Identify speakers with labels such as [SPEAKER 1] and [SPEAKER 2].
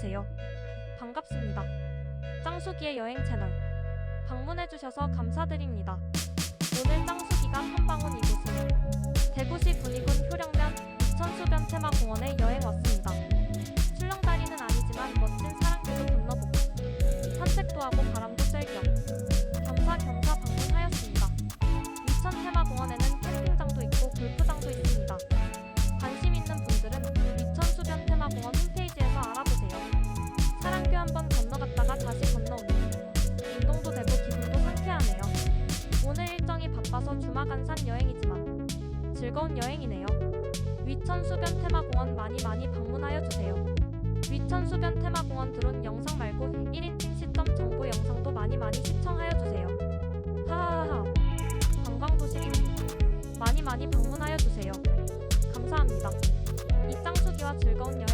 [SPEAKER 1] 안녕하세요. 반갑습니다. 짱숙이의 여행 채널 방문해주셔서 감사드립니다. 오늘 짱숙이가 탐방온 이곳은 대구시 군위군 효령면 위천수변테마공원에 여행 왔습니다. 출렁다리는 아니지만 멋진 사랑길도 건너보고 산책도하고 바람도 쐴 겸 겸사겸사 방문하였습니다. 위천테마공원에는 캠핑장도 있고 골프장도 있습니다. 관심 있는 분들은 위천수변테마공원 홈페이지에서 알아보세요. 사랑교 한번 건너갔다가 다시 건너오는 운동도 되고 기분도 상쾌하네요. 오늘 일정이 바빠서 주마간산 여행이지만 즐거운 여행이네요. 위천수변테마공원 많이 방문하여주세요. 위천수변테마공원 드론 영상 말고 1인칭 시점 정보 영상도 많이 시청하여주세요. 하하하 관광도시입니다. 많이 방문하여주세요. 감사합니다. 이 짱숙이와 즐거운 여행